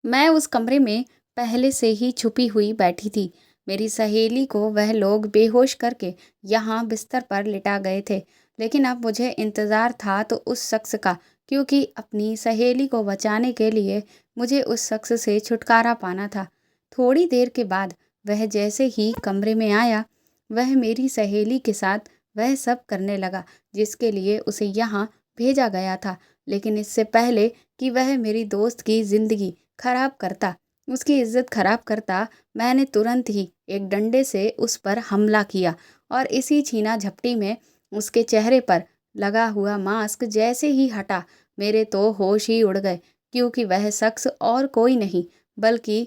मैं उस कमरे में पहले से ही छुपी हुई बैठी थी। मेरी सहेली को वह लोग बेहोश करके यहाँ बिस्तर पर लिटा गए थे, लेकिन अब मुझे इंतज़ार था तो उस शख्स का, क्योंकि अपनी सहेली को बचाने के लिए मुझे उस शख्स से छुटकारा पाना था। थोड़ी देर के बाद वह जैसे ही कमरे में आया, वह मेरी सहेली के साथ वह सब करने लगा जिसके लिए उसे यहाँ भेजा गया था। लेकिन इससे पहले कि वह मेरी दोस्त की ज़िंदगी खराब करता, उसकी इज़्ज़त खराब करता, मैंने तुरंत ही एक डंडे से उस पर हमला किया और इसी छीना-झपटी में उसके चेहरे पर लगा हुआ मास्क जैसे ही हटा, मेरे तो होश ही उड़ गए, क्योंकि वह शख्स और कोई नहीं बल्कि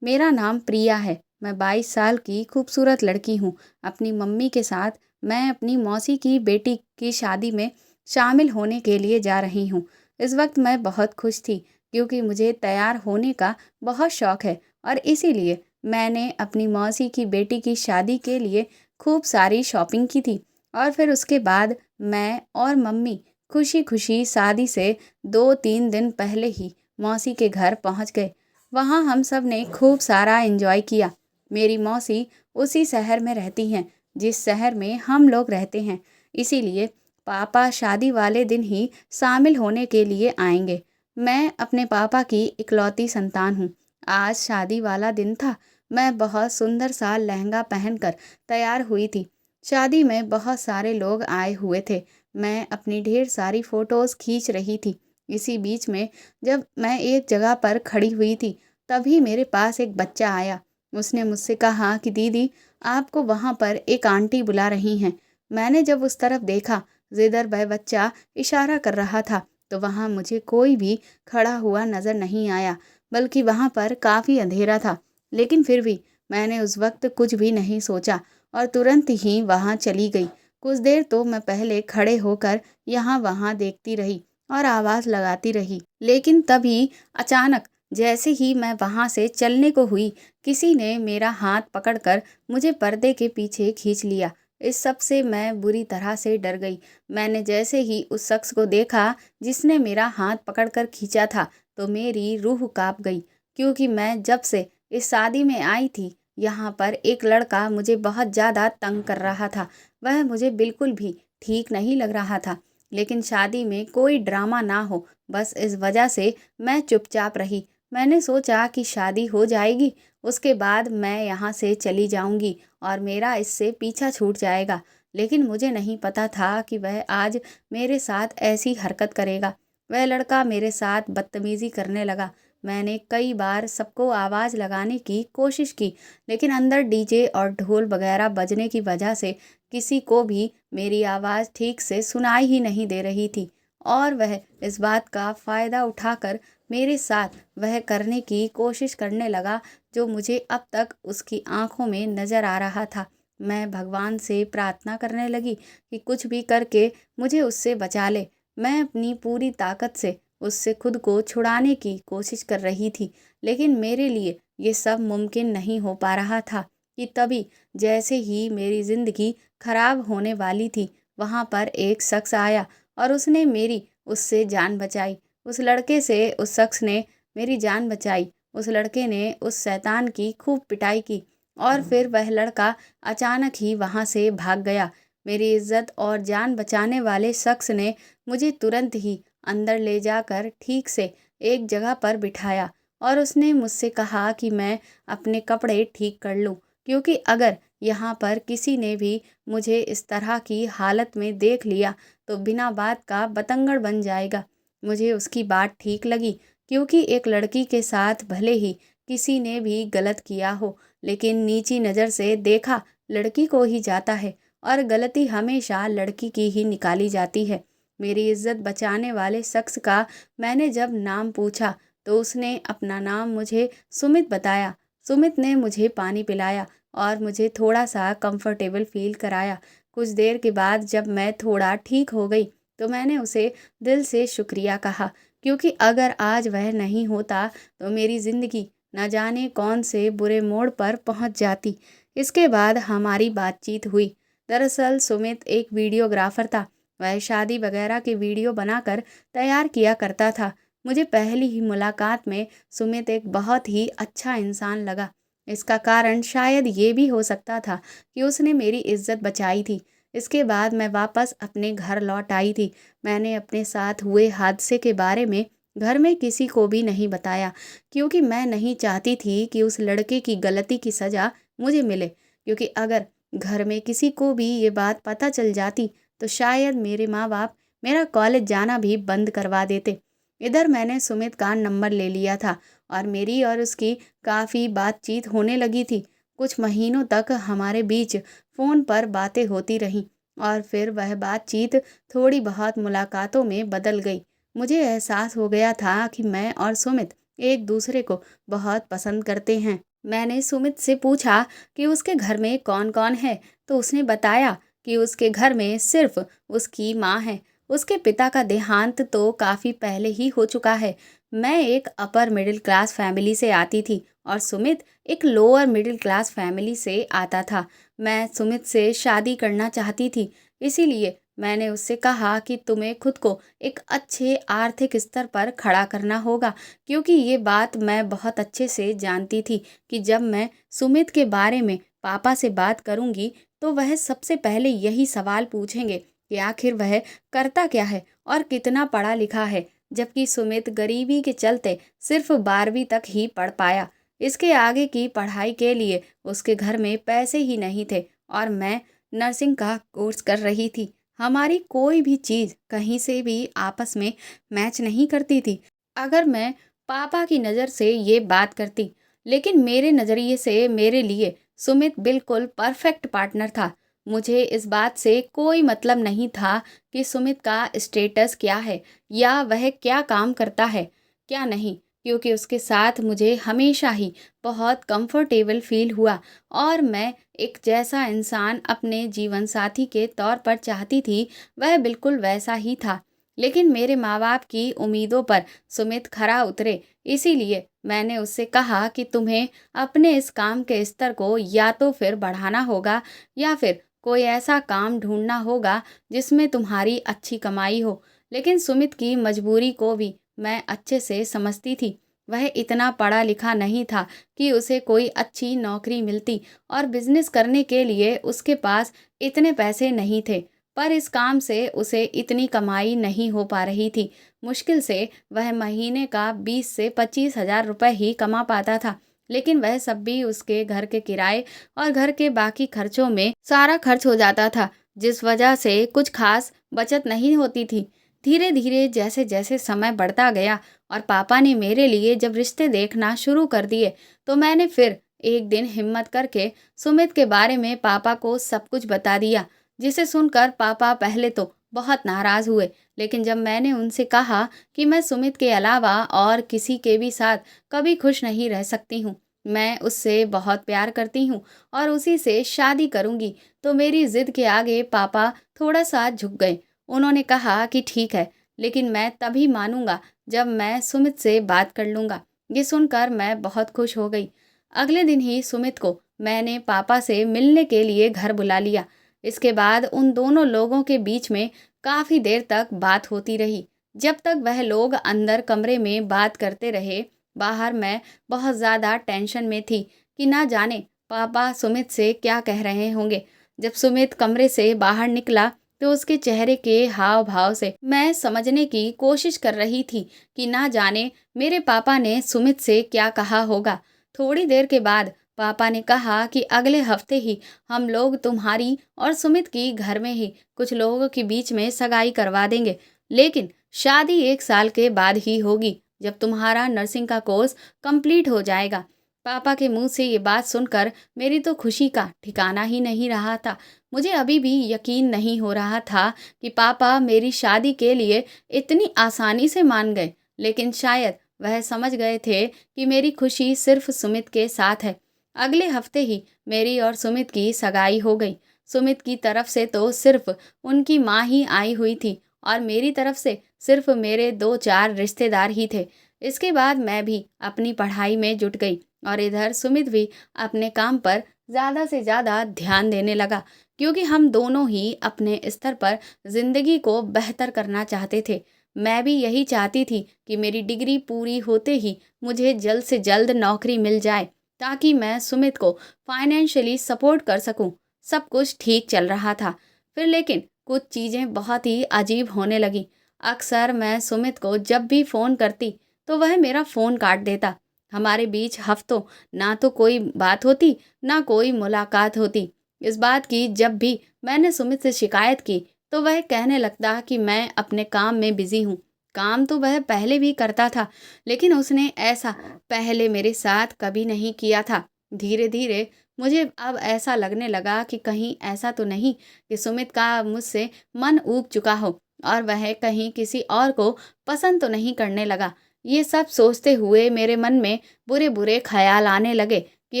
मेरा नाम प्रिया है। मैं 22 साल की खूबसूरत लड़की हूँ। अपनी मम्मी के साथ मैं अपनी मौसी की बेटी की शादी में शामिल होने के लिए जा रही हूँ। इस वक्त मैं बहुत खुश थी, क्योंकि मुझे तैयार होने का बहुत शौक है और इसीलिए मैंने अपनी मौसी की बेटी की शादी के लिए खूब सारी शॉपिंग की थी। और फिर उसके बाद मैं और मम्मी खुशी-खुशी शादी से 2-3 दिन पहले ही मौसी के घर पहुँच गए। वहाँ हम सब ने खूब सारा एंजॉय किया। मेरी मौसी उसी शहर में रहती हैं जिस शहर में हम लोग रहते हैं, इसीलिए पापा शादी वाले दिन ही शामिल होने के लिए आएंगे। मैं अपने पापा की इकलौती संतान हूँ। आज शादी वाला दिन था। मैं बहुत सुंदर सा लहंगा पहनकर तैयार हुई थी। शादी में बहुत सारे लोग आए हुए थे। मैं अपनी ढेर सारी फोटोज़ खींच रही थी। इसी बीच में जब मैं एक जगह पर खड़ी हुई थी, तभी मेरे पास एक बच्चा आया। उसने मुझसे कहा कि दीदी, आपको वहाँ पर एक आंटी बुला रही हैं। मैंने जब उस तरफ देखा, जिधर वह बच्चा इशारा कर रहा था, तो वहाँ मुझे कोई भी खड़ा हुआ नज़र नहीं आया, बल्कि वहाँ पर काफ़ी अंधेरा था। लेकिन फिर भी मैंने उस वक्त कुछ भी नहीं सोचा और तुरंत ही वहाँ चली गई। कुछ देर तो मैं पहले खड़े होकर यहाँ वहाँ देखती रही और आवाज़ लगाती रही। लेकिन तभी अचानक जैसे ही मैं वहाँ से चलने को हुई, किसी ने मेरा हाथ पकड़कर मुझे पर्दे के पीछे खींच लिया। इस सब से मैं बुरी तरह से डर गई। मैंने जैसे ही उस शख्स को देखा जिसने मेरा हाथ पकड़कर खींचा था, तो मेरी रूह काँप गई, क्योंकि मैं जब से इस शादी में आई थी, यहाँ पर एक लड़का मुझे बहुत ज़्यादा तंग कर रहा था। वह मुझे बिल्कुल भी ठीक नहीं लग रहा था। लेकिन शादी में कोई ड्रामा ना हो, बस इस वजह से मैं चुपचाप रही। मैंने सोचा कि शादी हो जाएगी, उसके बाद मैं यहाँ से चली जाऊँगी और मेरा इससे पीछा छूट जाएगा। लेकिन मुझे नहीं पता था कि वह आज मेरे साथ ऐसी हरकत करेगा। वह लड़का मेरे साथ बदतमीज़ी करने लगा। मैंने कई बार सबको आवाज़ लगाने की कोशिश की, लेकिन अंदर डीजे और ढोल वगैरह बजने की वजह से किसी को भी मेरी आवाज़ ठीक से सुनाई ही नहीं दे रही थी। और वह इस बात का फ़ायदा उठाकर मेरे साथ वह करने की कोशिश करने लगा जो मुझे अब तक उसकी आंखों में नज़र आ रहा था। मैं भगवान से प्रार्थना करने लगी कि कुछ भी करके मुझे उससे बचा ले। मैं अपनी पूरी ताकत से उससे खुद को छुड़ाने की कोशिश कर रही थी, लेकिन मेरे लिए ये सब मुमकिन नहीं हो पा रहा था कि तभी जैसे ही मेरी ज़िंदगी खराब होने वाली थी, वहाँ पर एक शख्स आया और उसने मेरी उससे जान बचाई। उस लड़के से उस शख्स ने मेरी जान बचाई। उस लड़के ने उस शैतान की खूब पिटाई की और फिर वह लड़का अचानक ही वहाँ से भाग गया। मेरी इज़्ज़त और जान बचाने वाले शख्स ने मुझे तुरंत ही अंदर ले जाकर ठीक से एक जगह पर बिठाया और उसने मुझसे कहा कि मैं अपने कपड़े ठीक कर लूँ, क्योंकि अगर यहाँ पर किसी ने भी मुझे इस तरह की हालत में देख लिया तो बिना बात का बतंगड़ बन जाएगा। मुझे उसकी बात ठीक लगी, क्योंकि एक लड़की के साथ भले ही किसी ने भी गलत किया हो, लेकिन नीची नज़र से देखा लड़की को ही जाता है और गलती हमेशा लड़की की ही निकाली जाती है। मेरी इज़्ज़त बचाने वाले शख्स का मैंने जब नाम पूछा, तो उसने अपना नाम मुझे सुमित बताया। सुमित ने मुझे पानी पिलाया और मुझे थोड़ा सा कंफर्टेबल फ़ील कराया। कुछ देर के बाद जब मैं थोड़ा ठीक हो गई, तो मैंने उसे दिल से शुक्रिया कहा, क्योंकि अगर आज वह नहीं होता तो मेरी ज़िंदगी न जाने कौन से बुरे मोड़ पर पहुंच जाती। इसके बाद हमारी बातचीत हुई। दरअसल सुमित एक वीडियोग्राफर था। वह शादी वगैरह के वीडियो बनाकर तैयार किया करता था। मुझे पहली ही मुलाकात में सुमित एक बहुत ही अच्छा इंसान लगा। इसका कारण शायद ये भी हो सकता था कि उसने मेरी इज्जत बचाई थी। इसके बाद मैं वापस अपने घर लौट आई थी। मैंने अपने साथ हुए हादसे के बारे में घर में किसी को भी नहीं बताया, क्योंकि मैं नहीं चाहती थी कि उस लड़के की गलती की सज़ा मुझे मिले। क्योंकि अगर घर में किसी को भी ये बात पता चल जाती तो शायद मेरे माँ बाप मेरा कॉलेज जाना भी बंद करवा देते। इधर मैंने सुमित का नंबर ले लिया था और मेरी और उसकी काफ़ी बातचीत होने लगी थी। कुछ महीनों तक हमारे बीच फ़ोन पर बातें होती रहीं और फिर वह बातचीत थोड़ी बहुत मुलाकातों में बदल गई। मुझे एहसास हो गया था कि मैं और सुमित एक दूसरे को बहुत पसंद करते हैं। मैंने सुमित से पूछा कि उसके घर में कौन-कौन है, तो उसने बताया कि उसके घर में सिर्फ उसकी माँ है। उसके पिता का देहांत तो काफ़ी पहले ही हो चुका है। मैं एक अपर मिडिल क्लास फैमिली से आती थी और सुमित एक लोअर मिडिल क्लास फैमिली से आता था। मैं सुमित से शादी करना चाहती थी, इसीलिए मैंने उससे कहा कि तुम्हें खुद को एक अच्छे आर्थिक स्तर पर खड़ा करना होगा, क्योंकि ये बात मैं बहुत अच्छे से जानती थी कि जब मैं सुमित के बारे में पापा से बात करूंगी तो वह सबसे पहले यही सवाल पूछेंगे कि आखिर वह करता क्या है और कितना पढ़ा लिखा है, जबकि सुमित गरीबी के चलते सिर्फ 12वीं तक ही पढ़ पाया। इसके आगे की पढ़ाई के लिए उसके घर में पैसे ही नहीं थे और मैं नर्सिंग का कोर्स कर रही थी। हमारी कोई भी चीज़ कहीं से भी आपस में मैच नहीं करती थी। अगर मैं पापा की नज़र से ये बात करती, लेकिन मेरे नज़रिए से मेरे लिए सुमित बिल्कुल परफेक्ट पार्टनर था। मुझे इस बात से कोई मतलब नहीं था कि सुमित का स्टेटस क्या है या वह क्या काम करता है, क्या नहीं, क्योंकि उसके साथ मुझे हमेशा ही बहुत कंफर्टेबल फील हुआ और मैं एक जैसा इंसान अपने जीवन साथी के तौर पर चाहती थी, वह बिल्कुल वैसा ही था। लेकिन मेरे माँ बाप की उम्मीदों पर सुमित खरा उतरे, इसीलिए मैंने उससे कहा कि तुम्हें अपने इस काम के स्तर को या तो फिर बढ़ाना होगा या फिर कोई ऐसा काम ढूंढना होगा जिसमें तुम्हारी अच्छी कमाई हो। लेकिन सुमित की मजबूरी को भी मैं अच्छे से समझती थी। वह इतना पढ़ा लिखा नहीं था कि उसे कोई अच्छी नौकरी मिलती और बिजनेस करने के लिए उसके पास इतने पैसे नहीं थे। पर इस काम से उसे इतनी कमाई नहीं हो पा रही थी। मुश्किल से वह महीने का 20 से 25 हज़ार रुपये ही कमा पाता था। लेकिन वह सब भी उसके घर के किराए और घर के बाकी खर्चों में सारा खर्च हो जाता था, जिस वजह से कुछ खास बचत नहीं होती थी। धीरे धीरे जैसे जैसे समय बढ़ता गया और पापा ने मेरे लिए जब रिश्ते देखना शुरू कर दिए, तो मैंने फिर एक दिन हिम्मत करके सुमित के बारे में पापा को सब कुछ बता दिया, जिसे सुनकर पापा पहले तो बहुत नाराज हुए। लेकिन जब मैंने उनसे कहा कि मैं सुमित के अलावा और किसी के भी साथ कभी खुश नहीं रह सकती हूँ, मैं उससे बहुत प्यार करती हूँ और उसी से शादी करूँगी, तो मेरी जिद के आगे पापा थोड़ा सा झुक गए। उन्होंने कहा कि ठीक है, लेकिन मैं तभी मानूंगा जब मैं सुमित से बात कर लूँगा। ये सुनकर मैं बहुत खुश हो गई। अगले दिन ही सुमित को मैंने पापा से मिलने के लिए घर बुला लिया। इसके बाद उन दोनों लोगों के बीच में काफ़ी देर तक बात होती रही। जब तक वह लोग अंदर कमरे में बात करते रहे, बाहर मैं बहुत ज़्यादा टेंशन में थी कि ना जाने पापा सुमित से क्या कह रहे होंगे। जब सुमित कमरे से बाहर निकला तो उसके चेहरे के हाव भाव से मैं समझने की कोशिश कर रही थी कि ना जाने मेरे पापा ने सुमित से क्या कहा होगा। थोड़ी देर के बाद पापा ने कहा कि अगले हफ्ते ही हम लोग तुम्हारी और सुमित की घर में ही कुछ लोगों के बीच में सगाई करवा देंगे, लेकिन शादी 1 साल के बाद ही होगी, जब तुम्हारा नर्सिंग का कोर्स कंप्लीट हो जाएगा। पापा के मुंह से ये बात सुनकर मेरी तो खुशी का ठिकाना ही नहीं रहा था। मुझे अभी भी यकीन नहीं हो रहा था कि पापा मेरी शादी के लिए इतनी आसानी से मान गए, लेकिन शायद वह समझ गए थे कि मेरी खुशी सिर्फ सुमित के साथ है। अगले हफ्ते ही मेरी और सुमित की सगाई हो गई। सुमित की तरफ से तो सिर्फ उनकी माँ ही आई हुई थी और मेरी तरफ से सिर्फ मेरे 2-4 रिश्तेदार ही थे। इसके बाद मैं भी अपनी पढ़ाई में जुट गई और इधर सुमित भी अपने काम पर ज़्यादा से ज़्यादा ध्यान देने लगा, क्योंकि हम दोनों ही अपने स्तर पर ज़िंदगी को बेहतर करना चाहते थे। मैं भी यही चाहती थी कि मेरी डिग्री पूरी होते ही मुझे जल्द से जल्द नौकरी मिल जाए, ताकि मैं सुमित को फाइनेंशियली सपोर्ट कर सकूं। सब कुछ ठीक चल रहा था। फिर लेकिन कुछ चीज़ें बहुत ही अजीब होने लगी। अक्सर मैं सुमित को जब भी फ़ोन करती तो वह मेरा फ़ोन काट देता। हमारे बीच हफ्तों ना तो कोई बात होती, ना कोई मुलाकात होती। इस बात की जब भी मैंने सुमित से शिकायत की तो वह कहने लगता कि मैं अपने काम में बिज़ी हूँ। काम तो वह पहले भी करता था, लेकिन उसने ऐसा पहले मेरे साथ कभी नहीं किया था। धीरे धीरे मुझे अब ऐसा लगने लगा कि कहीं ऐसा तो नहीं कि सुमित का मुझसे मन ऊब चुका हो और वह कहीं किसी और को पसंद तो नहीं करने लगा। ये सब सोचते हुए मेरे मन में बुरे बुरे ख्याल आने लगे कि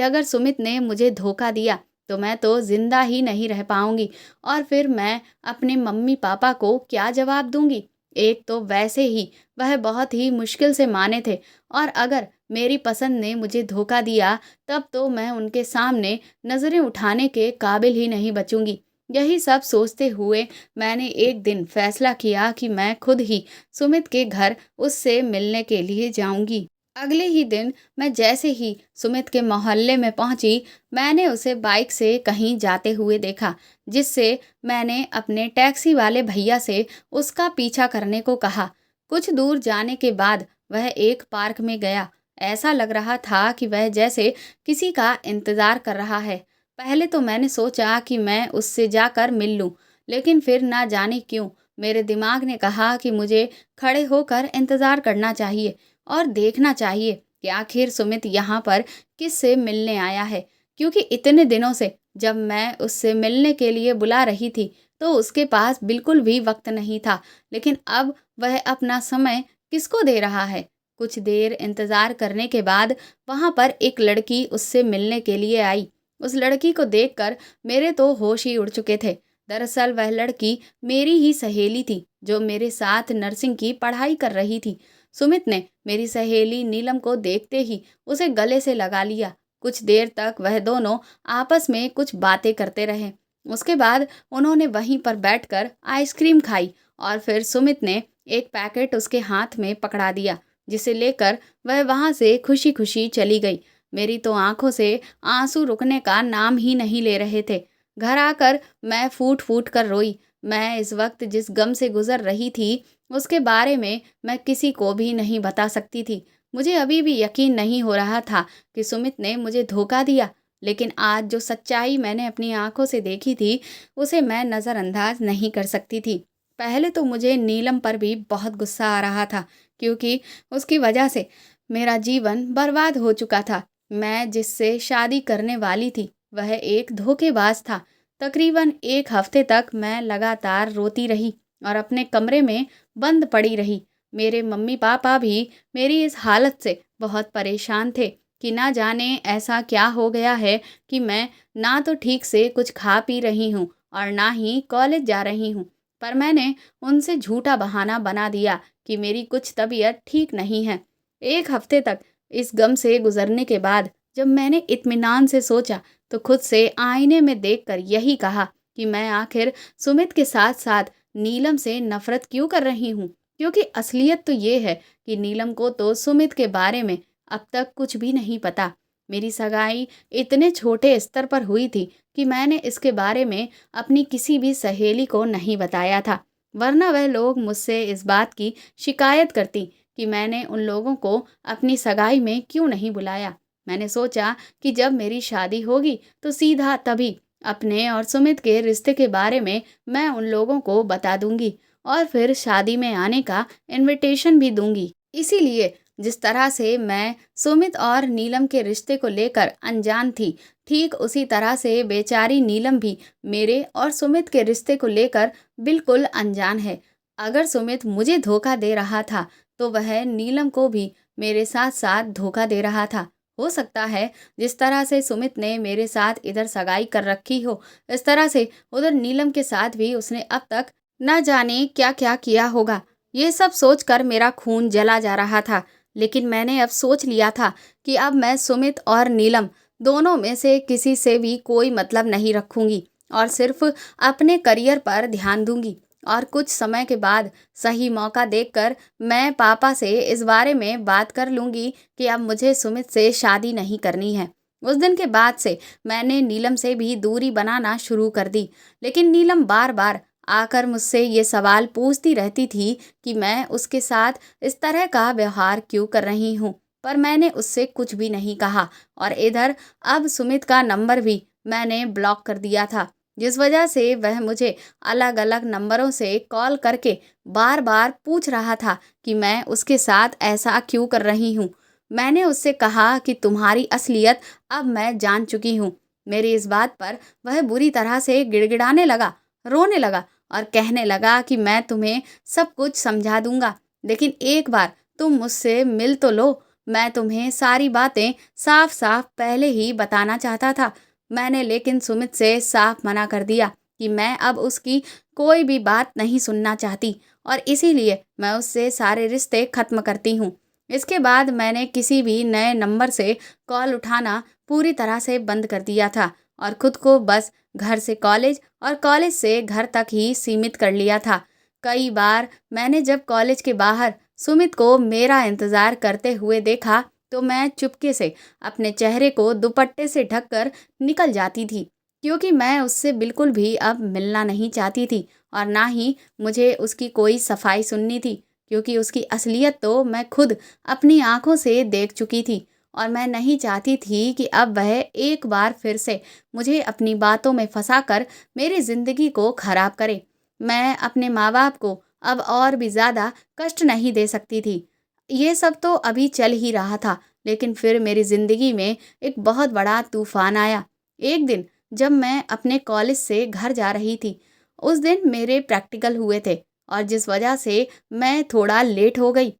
अगर सुमित ने मुझे धोखा दिया तो मैं तो जिंदा ही नहीं रह पाऊंगी, और फिर मैं अपने मम्मी पापा को क्या जवाब दूंगी। एक तो वैसे ही वह बहुत ही मुश्किल से माने थे, और अगर मेरी पसंद ने मुझे धोखा दिया तब तो मैं उनके सामने नज़रें उठाने के काबिल ही नहीं बचूंगी। यही सब सोचते हुए मैंने एक दिन फैसला किया कि मैं खुद ही सुमित के घर उससे मिलने के लिए जाऊंगी। अगले ही दिन मैं जैसे ही सुमित के मोहल्ले में पहुंची, मैंने उसे बाइक से कहीं जाते हुए देखा, जिससे मैंने अपने टैक्सी वाले भैया से उसका पीछा करने को कहा। कुछ दूर जाने के बाद वह एक पार्क में गया। ऐसा लग रहा था कि वह जैसे किसी का इंतज़ार कर रहा है। पहले तो मैंने सोचा कि मैं उससे जाकर मिल लूं, लेकिन फिर ना जाने क्यों मेरे दिमाग ने कहा कि मुझे खड़े होकर इंतज़ार करना चाहिए और देखना चाहिए कि आखिर सुमित यहाँ पर किससे मिलने आया है। क्योंकि इतने दिनों से जब मैं उससे मिलने के लिए बुला रही थी तो उसके पास बिल्कुल भी वक्त नहीं था, लेकिन अब वह अपना समय किसको दे रहा है। कुछ देर इंतज़ार करने के बाद वहाँ पर एक लड़की उससे मिलने के लिए आई। उस लड़की को देखकर मेरे तो होश ही उड़ चुके थे। दरअसल वह लड़की मेरी ही सहेली थी, जो मेरे साथ नर्सिंग की पढ़ाई कर रही थी। सुमित ने मेरी सहेली नीलम को देखते ही उसे गले से लगा लिया। कुछ देर तक वह दोनों आपस में कुछ बातें करते रहे। उसके बाद उन्होंने वहीं पर बैठकर आइसक्रीम खाई, और फिर सुमित ने एक पैकेट उसके हाथ में पकड़ा दिया, जिसे लेकर वह वहां से खुशी खुशी चली गई। मेरी तो आंखों से आंसू रुकने का नाम ही नहीं ले रहे थे। घर आकर मैं फूट फूट कर रोई। मैं इस वक्त जिस गम से गुजर रही थी उसके बारे में मैं किसी को भी नहीं बता सकती थी। मुझे अभी भी यकीन नहीं हो रहा था कि सुमित ने मुझे धोखा दिया, लेकिन आज जो सच्चाई मैंने अपनी आंखों से देखी थी उसे मैं नज़रअंदाज नहीं कर सकती थी। पहले तो मुझे नीलम पर भी बहुत गुस्सा आ रहा था, क्योंकि उसकी वजह से मेरा जीवन बर्बाद हो चुका था। मैं जिससे शादी करने वाली थी वह एक धोखेबाज था। तकरीबन एक हफ्ते तक मैं लगातार रोती रही और अपने कमरे में बंद पड़ी रही। मेरे मम्मी पापा भी मेरी इस हालत से बहुत परेशान थे कि ना जाने ऐसा क्या हो गया है कि मैं ना तो ठीक से कुछ खा पी रही हूँ और ना ही कॉलेज जा रही हूँ। पर मैंने उनसे झूठा बहाना बना दिया कि मेरी कुछ तबीयत ठीक नहीं है। एक हफ्ते तक इस गम से गुजरने के बाद जब मैंने इत्मीनान से सोचा तो खुद से आईने में देखकर यही कहा कि मैं आखिर सुमित के साथ साथ नीलम से नफरत क्यों कर रही हूँ। क्योंकि असलियत तो ये है कि नीलम को तो सुमित के बारे में अब तक कुछ भी नहीं पता। मेरी सगाई इतने छोटे स्तर पर हुई थी कि मैंने इसके बारे में अपनी किसी भी सहेली को नहीं बताया था, वरना वह लोग मुझसे इस बात की शिकायत करती कि मैंने उन लोगों को अपनी सगाई में क्यों नहीं बुलाया। मैंने सोचा कि जब मेरी शादी होगी तो सीधा तभी अपने और सुमित के रिश्ते के बारे में मैं उन लोगों को बता दूंगी और फिर शादी में आने का इनविटेशन भी दूंगी। इसीलिए जिस तरह से मैं सुमित और नीलम के रिश्ते को लेकर अनजान थी, ठीक उसी तरह से बेचारी नीलम भी मेरे और सुमित के रिश्ते को लेकर बिल्कुल अनजान है। अगर सुमित मुझे धोखा दे रहा था तो वह नीलम को भी मेरे साथ साथ धोखा दे रहा था। हो सकता है जिस तरह से सुमित ने मेरे साथ इधर सगाई कर रखी हो, इस तरह से उधर नीलम के साथ भी उसने अब तक न जाने क्या क्या किया होगा। ये सब सोचकर मेरा खून जला जा रहा था, लेकिन मैंने अब सोच लिया था कि अब मैं सुमित और नीलम दोनों में से किसी से भी कोई मतलब नहीं रखूंगी और सिर्फ अपने करियर पर ध्यान दूंगी। और कुछ समय के बाद सही मौका देखकर मैं पापा से इस बारे में बात कर लूँगी कि अब मुझे सुमित से शादी नहीं करनी है। उस दिन के बाद से मैंने नीलम से भी दूरी बनाना शुरू कर दी, लेकिन नीलम बार-बार आकर मुझसे ये सवाल पूछती रहती थी कि मैं उसके साथ इस तरह का व्यवहार क्यों कर रही हूँ। पर मैंने उससे कुछ भी नहीं कहा और इधर अब सुमित का नंबर भी मैंने ब्लॉक कर दिया था, जिस वजह से वह मुझे अलग-अलग नंबरों से कॉल करके बार-बार पूछ रहा था कि मैं उसके साथ ऐसा क्यों कर रही हूँ। मैंने उससे कहा कि तुम्हारी असलियत अब मैं जान चुकी हूँ। मेरी इस बात पर वह बुरी तरह से गिड़गिड़ाने लगा, रोने लगा और कहने लगा कि मैं तुम्हें सब कुछ समझा दूंगा, लेकिन एक बार तुम मुझसे मिल तो लो। मैं तुम्हें सारी बातें साफ-साफ पहले ही बताना चाहता था। मैंने लेकिन सुमित से साफ मना कर दिया कि मैं अब उसकी कोई भी बात नहीं सुनना चाहती और इसीलिए मैं उससे सारे रिश्ते खत्म करती हूँ। इसके बाद मैंने किसी भी नए नंबर से कॉल उठाना पूरी तरह से बंद कर दिया था और खुद को बस घर से कॉलेज और कॉलेज से घर तक ही सीमित कर लिया था। कई बार मैंने जब कॉलेज के बाहर सुमित को मेरा इंतज़ार करते हुए देखा, तो मैं चुपके से अपने चेहरे को दुपट्टे से ढककर निकल जाती थी, क्योंकि मैं उससे बिल्कुल भी अब मिलना नहीं चाहती थी और ना ही मुझे उसकी कोई सफाई सुननी थी, क्योंकि उसकी असलियत तो मैं खुद अपनी आंखों से देख चुकी थी और मैं नहीं चाहती थी कि अब वह एक बार फिर से मुझे अपनी बातों में फंसाकर मेरी ज़िंदगी को खराब करे। मैं अपने माँ-बाप को अब और भी ज़्यादा कष्ट नहीं दे सकती थी। ये सब तो अभी चल ही रहा था, लेकिन फिर मेरी ज़िंदगी में एक बहुत बड़ा तूफ़ान आया। एक दिन जब मैं अपने कॉलेज से घर जा रही थी, उस दिन मेरे प्रैक्टिकल हुए थे और जिस वजह से मैं थोड़ा लेट हो गई।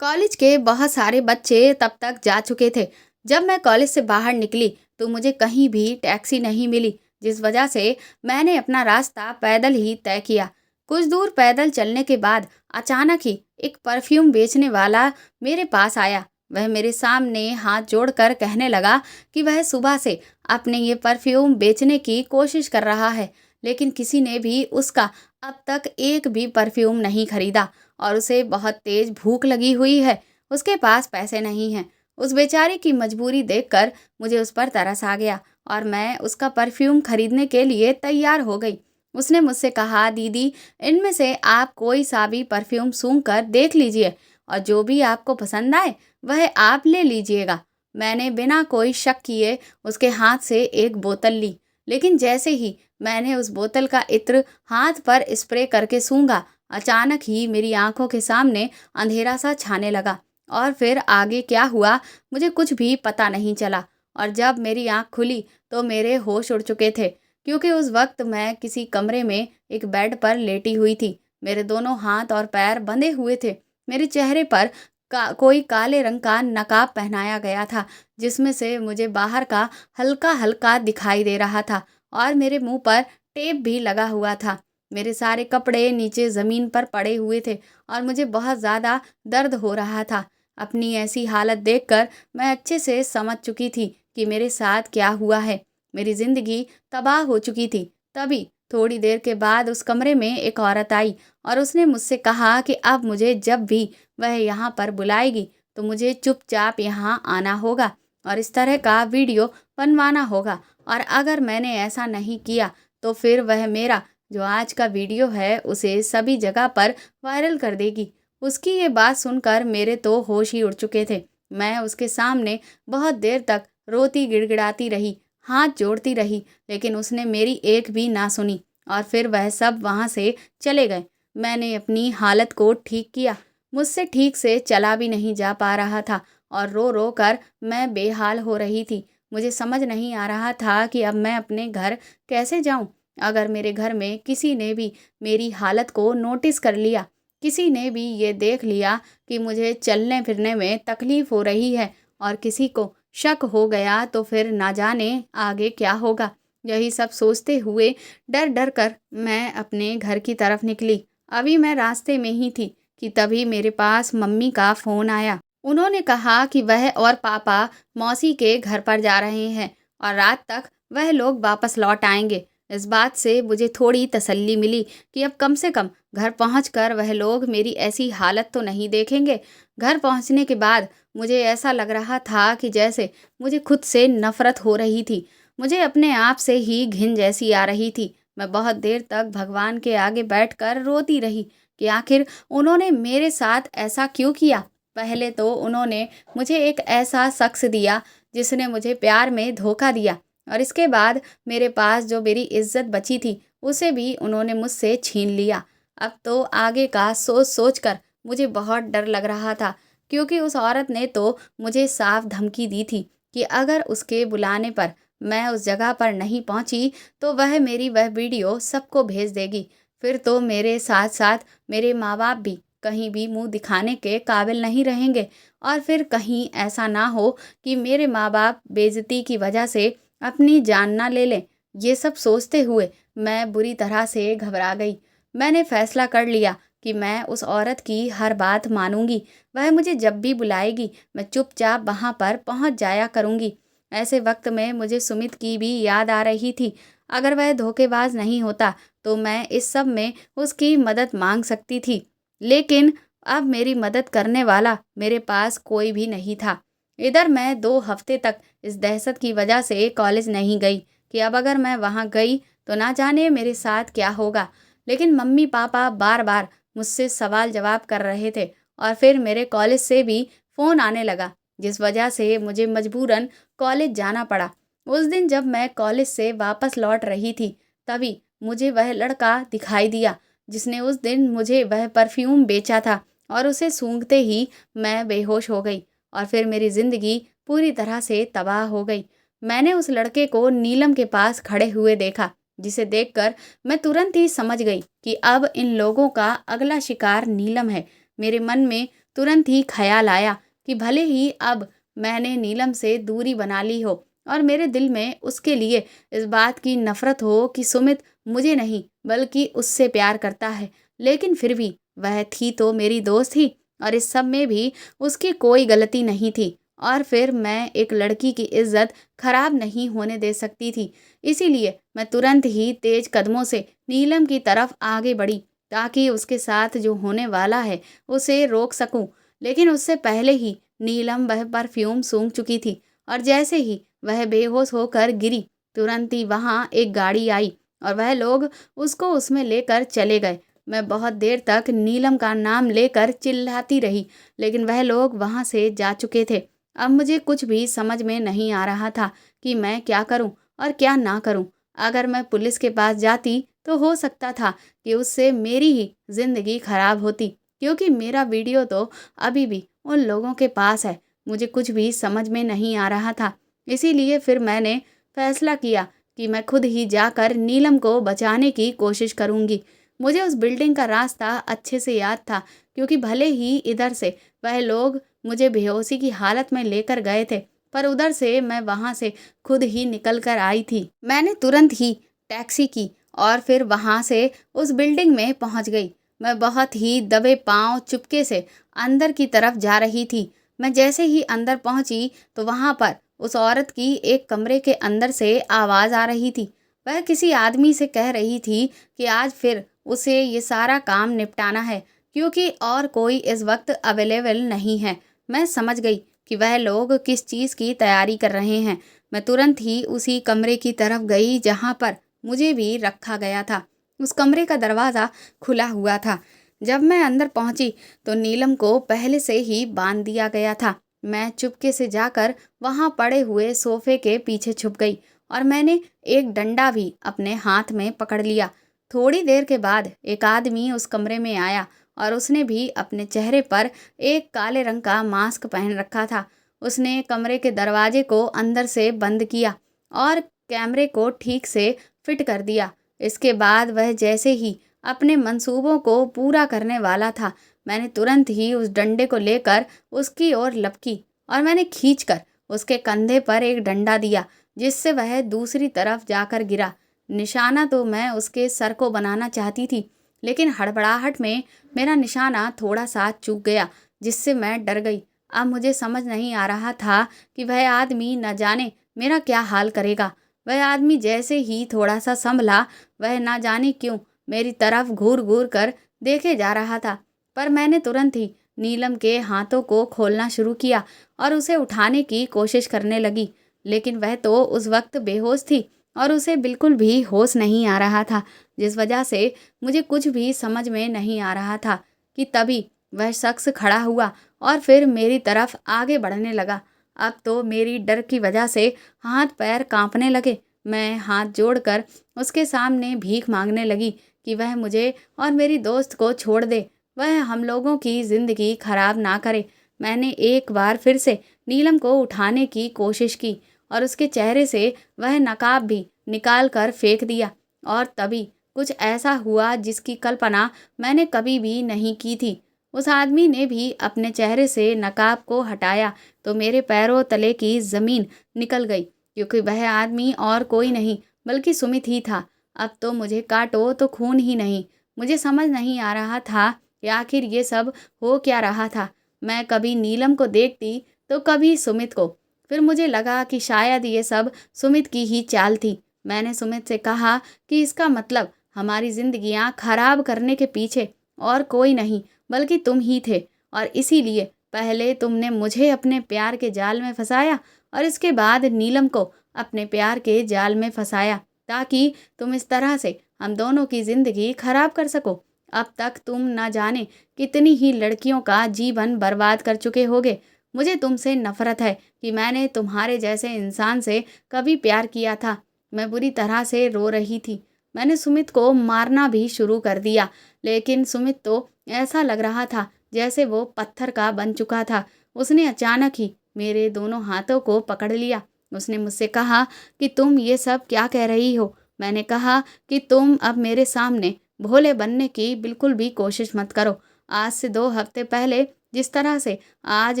कॉलेज के बहुत सारे बच्चे तब तक जा चुके थे। जब मैं कॉलेज से बाहर निकली तो मुझे कहीं भी टैक्सी नहीं मिली, जिस वजह से मैंने अपना रास्ता पैदल ही तय किया। कुछ दूर पैदल चलने के बाद अचानक ही एक परफ्यूम बेचने वाला मेरे पास आया। वह मेरे सामने हाथ जोड़कर कहने लगा कि वह सुबह से अपने ये परफ्यूम बेचने की कोशिश कर रहा है, लेकिन किसी ने भी उसका अब तक एक भी परफ्यूम नहीं खरीदा और उसे बहुत तेज भूख लगी हुई है। उसके पास पैसे नहीं हैं। उस बेचारे की मजबूरी देखकर मुझे उस पर तरस आ गया और मैं उसका परफ्यूम खरीदने के लिए तैयार हो गई। उसने मुझसे कहा, दीदी, इनमें से आप कोई सा भी परफ्यूम सूंघ कर देख लीजिए और जो भी आपको पसंद आए वह आप ले लीजिएगा। मैंने बिना कोई शक किए उसके हाथ से एक बोतल ली, लेकिन जैसे ही मैंने उस बोतल का इत्र हाथ पर स्प्रे करके सूंघा, अचानक ही मेरी आंखों के सामने अंधेरा सा छाने लगा और फिर आगे क्या हुआ मुझे कुछ भी पता नहीं चला। और जब मेरी आंख खुली तो मेरे होश उड़ चुके थे, क्योंकि उस वक्त मैं किसी कमरे में एक बेड पर लेटी हुई थी। मेरे दोनों हाथ और पैर बंधे हुए थे। मेरे चेहरे पर कोई काले रंग का नकाब पहनाया गया था, जिसमें से मुझे बाहर का हल्का हल्का दिखाई दे रहा था और मेरे मुंह पर टेप भी लगा हुआ था। मेरे सारे कपड़े नीचे ज़मीन पर पड़े हुए थे और मुझे बहुत ज़्यादा दर्द हो रहा था। अपनी ऐसी हालत देखकर मैं अच्छे से समझ चुकी थी कि मेरे साथ क्या हुआ है। मेरी ज़िंदगी तबाह हो चुकी थी। तभी थोड़ी देर के बाद उस कमरे में एक औरत आई और उसने मुझसे कहा कि अब मुझे जब भी वह यहाँ पर बुलाएगी तो मुझे चुपचाप यहाँ आना होगा और इस तरह का वीडियो बनवाना होगा, और अगर मैंने ऐसा नहीं किया तो फिर वह मेरा जो आज का वीडियो है उसे सभी जगह पर वायरल कर देगी। उसकी ये बात सुनकर मेरे तो होश ही उड़ चुके थे। मैं उसके सामने बहुत देर तक रोती गिड़गिड़ाती रही, हाथ जोड़ती रही, लेकिन उसने मेरी एक भी ना सुनी और फिर वह सब वहाँ से चले गए। मैंने अपनी हालत को ठीक किया। मुझसे ठीक से चला भी नहीं जा पा रहा था और रो रो कर मैं बेहाल हो रही थी। मुझे समझ नहीं आ रहा था कि अब मैं अपने घर कैसे जाऊं। अगर मेरे घर में किसी ने भी मेरी हालत को नोटिस कर लिया, किसी ने भी ये देख लिया कि मुझे चलने फिरने में तकलीफ़ हो रही है और किसी को शक हो गया, तो फिर ना जाने आगे क्या होगा। यही सब सोचते हुए डर डर कर मैं अपने घर की तरफ निकली। अभी मैं रास्ते में ही थी कि तभी मेरे पास मम्मी का फ़ोन आया। उन्होंने कहा कि वह और पापा मौसी के घर पर जा रहे हैं और रात तक वह लोग वापस लौट आएंगे। इस बात से मुझे थोड़ी तसल्ली मिली कि अब कम से कम घर पहुंचकर वह लोग मेरी ऐसी हालत तो नहीं देखेंगे। घर पहुंचने के बाद मुझे ऐसा लग रहा था कि जैसे मुझे खुद से नफरत हो रही थी। मुझे अपने आप से ही घिन जैसी आ रही थी। मैं बहुत देर तक भगवान के आगे बैठकर रोती रही कि आखिर उन्होंने मेरे साथ ऐसा क्यों किया। पहले तो उन्होंने मुझे एक ऐसा शख्स दिया जिसने मुझे प्यार में धोखा दिया, और इसके बाद मेरे पास जो मेरी इज्जत बची थी उसे भी उन्होंने मुझसे छीन लिया। अब तो आगे का सोच सोच कर मुझे बहुत डर लग रहा था, क्योंकि उस औरत ने तो मुझे साफ धमकी दी थी कि अगर उसके बुलाने पर मैं उस जगह पर नहीं पहुंची तो वह मेरी वह वीडियो सबको भेज देगी। फिर तो मेरे साथ साथ मेरे माँ बाप भी कहीं भी मुंह दिखाने के काबिल नहीं रहेंगे, और फिर कहीं ऐसा ना हो कि मेरे माँ बाप बेइज्जती की वजह से अपनी जान ना ले लें। ये सब सोचते हुए मैं बुरी तरह से घबरा गई। मैंने फैसला कर लिया कि मैं उस औरत की हर बात मानूंगी। वह मुझे जब भी बुलाएगी मैं चुपचाप वहां पर पहुंच जाया करूंगी। ऐसे वक्त में मुझे सुमित की भी याद आ रही थी। अगर वह धोखेबाज नहीं होता तो मैं इस सब में उसकी मदद मांग सकती थी, लेकिन अब मेरी मदद करने वाला मेरे पास कोई भी नहीं था। इधर मैं 2 हफ्ते तक इस दहशत की वजह से कॉलेज नहीं गई कि अब अगर मैं वहां गई तो ना जाने मेरे साथ क्या होगा। लेकिन मम्मी पापा बार बार मुझसे सवाल जवाब कर रहे थे, और फिर मेरे कॉलेज से भी फ़ोन आने लगा, जिस वजह से मुझे मजबूरन कॉलेज जाना पड़ा। उस दिन जब मैं कॉलेज से वापस लौट रही थी तभी मुझे वह लड़का दिखाई दिया जिसने उस दिन मुझे वह परफ्यूम बेचा था, और उसे सूंघते ही मैं बेहोश हो गई और फिर मेरी ज़िंदगी पूरी तरह से तबाह हो गई। मैंने उस लड़के को नीलम के पास खड़े हुए देखा, जिसे देखकर मैं तुरंत ही समझ गई कि अब इन लोगों का अगला शिकार नीलम है। मेरे मन में तुरंत ही ख्याल आया कि भले ही अब मैंने नीलम से दूरी बना ली हो और मेरे दिल में उसके लिए इस बात की नफरत हो कि सुमित मुझे नहीं बल्कि उससे प्यार करता है, लेकिन फिर भी वह थी तो मेरी दोस्त ही, और इस सब में भी उसकी कोई गलती नहीं थी। और फिर मैं एक लड़की की इज्जत खराब नहीं होने दे सकती थी। इसीलिए मैं तुरंत ही तेज कदमों से नीलम की तरफ आगे बढ़ी ताकि उसके साथ जो होने वाला है उसे रोक सकूं। लेकिन उससे पहले ही नीलम वह परफ्यूम सूंघ चुकी थी, और जैसे ही वह बेहोश होकर गिरी तुरंत ही वहां एक गाड़ी आई और वह लोग उसको उसमें लेकर चले गए। मैं बहुत देर तक नीलम का नाम लेकर चिल्लाती रही, लेकिन वह लोग वहां से जा चुके थे। अब मुझे कुछ भी समझ में नहीं आ रहा था कि मैं क्या करूं और क्या ना करूं। अगर मैं पुलिस के पास जाती तो हो सकता था कि उससे मेरी ही जिंदगी खराब होती, क्योंकि मेरा वीडियो तो अभी भी उन लोगों के पास है। मुझे कुछ भी समझ में नहीं आ रहा था। इसीलिए फिर मैंने फैसला किया कि मैं खुद ही जाकर नीलम को बचाने की कोशिश करूंगी। मुझे उस बिल्डिंग का रास्ता अच्छे से याद था, क्योंकि भले ही इधर से वह लोग मुझे बेहोशी की हालत में लेकर गए थे, पर उधर से मैं वहां से खुद ही निकल कर आई थी। मैंने तुरंत ही टैक्सी की और फिर वहां से उस बिल्डिंग में पहुंच गई। मैं बहुत ही दबे पांव चुपके से अंदर की तरफ जा रही थी। मैं जैसे ही अंदर पहुंची तो वहां पर उस औरत की एक कमरे के अंदर से आवाज़ आ रही थी। वह किसी आदमी से कह रही थी कि आज फिर उसे ये सारा काम निपटाना है, क्योंकि और कोई इस वक्त अवेलेबल नहीं है। मैं समझ गई कि वह लोग किस चीज़ की तैयारी कर रहे हैं। मैं तुरंत ही उसी कमरे की तरफ गई जहां पर मुझे भी रखा गया था। उस कमरे का दरवाज़ा खुला हुआ था। जब मैं अंदर पहुंची तो नीलम को पहले से ही बांध दिया गया था। मैं चुपके से जाकर वहां पड़े हुए सोफे के पीछे छुप गई और मैंने एक डंडा भी अपने हाथ में पकड़ लिया। थोड़ी देर के बाद एक आदमी उस कमरे में आया और उसने भी अपने चेहरे पर एक काले रंग का मास्क पहन रखा था। उसने कमरे के दरवाजे को अंदर से बंद किया और कैमरे को ठीक से फिट कर दिया। इसके बाद वह जैसे ही अपने मंसूबों को पूरा करने वाला था, मैंने तुरंत ही उस डंडे को लेकर उसकी ओर लपकी और मैंने खींचकर उसके कंधे पर एक डंडा दिया, जिससे वह दूसरी तरफ जाकर गिरा। निशाना तो मैं उसके सर को बनाना चाहती थी, लेकिन हड़बड़ाहट में मेरा निशाना थोड़ा सा चूक गया, जिससे मैं डर गई। अब मुझे समझ नहीं आ रहा था कि वह आदमी न जाने मेरा क्या हाल करेगा। वह आदमी जैसे ही थोड़ा सा संभला, वह ना जाने क्यों मेरी तरफ घूर घूर कर देखे जा रहा था। पर मैंने तुरंत ही नीलम के हाथों को खोलना शुरू किया और उसे उठाने की कोशिश करने लगी, लेकिन वह तो उस वक्त बेहोश थी और उसे बिल्कुल भी होश नहीं आ रहा था, जिस वजह से मुझे कुछ भी समझ में नहीं आ रहा था कि तभी वह शख्स खड़ा हुआ और फिर मेरी तरफ आगे बढ़ने लगा। अब तो मेरी डर की वजह से हाथ पैर कांपने लगे। मैं हाथ जोड़कर उसके सामने भीख मांगने लगी कि वह मुझे और मेरी दोस्त को छोड़ दे, वह हम लोगों की ज़िंदगी खराब ना करे। मैंने एक बार फिर से नीलम को उठाने की कोशिश की और उसके चेहरे से वह नकाब भी निकाल कर फेंक दिया, और तभी कुछ ऐसा हुआ जिसकी कल्पना मैंने कभी भी नहीं की थी। उस आदमी ने भी अपने चेहरे से नकाब को हटाया तो मेरे पैरों तले की ज़मीन निकल गई, क्योंकि वह आदमी और कोई नहीं बल्कि सुमित ही था। अब तो मुझे काटो तो खून ही नहीं। मुझे समझ नहीं आ रहा था कि आखिर ये सब हो क्या रहा था। मैं कभी नीलम को देखती तो कभी सुमित को। फिर मुझे लगा कि शायद ये सब सुमित की ही चाल थी। मैंने सुमित से कहा कि इसका मतलब हमारी जिंदगियां खराब करने के पीछे और कोई नहीं बल्कि तुम ही थे, और इसीलिए पहले तुमने मुझे अपने प्यार के जाल में फंसाया और इसके बाद नीलम को अपने प्यार के जाल में फंसाया, ताकि तुम इस तरह से हम दोनों की ज़िंदगी खराब कर सको। अब तक तुम न जाने कितनी ही लड़कियों का जीवन बर्बाद कर चुके होगे। मुझे तुमसे नफरत है कि मैंने तुम्हारे जैसे इंसान से कभी प्यार किया था। मैं बुरी तरह से रो रही थी। मैंने सुमित को मारना भी शुरू कर दिया, लेकिन सुमित तो ऐसा लग रहा था जैसे वो पत्थर का बन चुका था। उसने अचानक ही मेरे दोनों हाथों को पकड़ लिया। उसने मुझसे कहा कि तुम ये सब क्या कह रही हो। मैंने कहा कि तुम अब मेरे सामने भोले बनने की बिल्कुल भी कोशिश मत करो। आज से 2 हफ्ते पहले जिस तरह से आज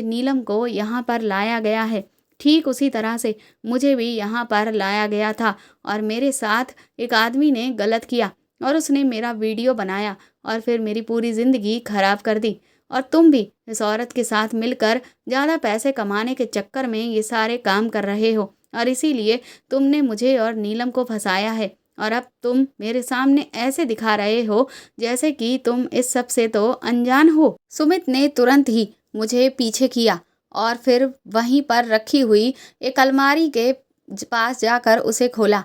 नीलम को यहाँ पर लाया गया है, ठीक उसी तरह से मुझे भी यहाँ पर लाया गया था, और मेरे साथ एक आदमी ने गलत किया और उसने मेरा वीडियो बनाया और फिर मेरी पूरी ज़िंदगी खराब कर दी। और तुम भी इस औरत के साथ मिलकर ज़्यादा पैसे कमाने के चक्कर में ये सारे काम कर रहे हो, और इसीलिए तुमने मुझे और नीलम को फंसाया है। और अब तुम मेरे सामने ऐसे दिखा रहे हो जैसे कि तुम इस सब से तो अनजान हो। सुमित ने तुरंत ही मुझे पीछे किया और फिर वहीं पर रखी हुई एक अलमारी के पास जाकर उसे खोला,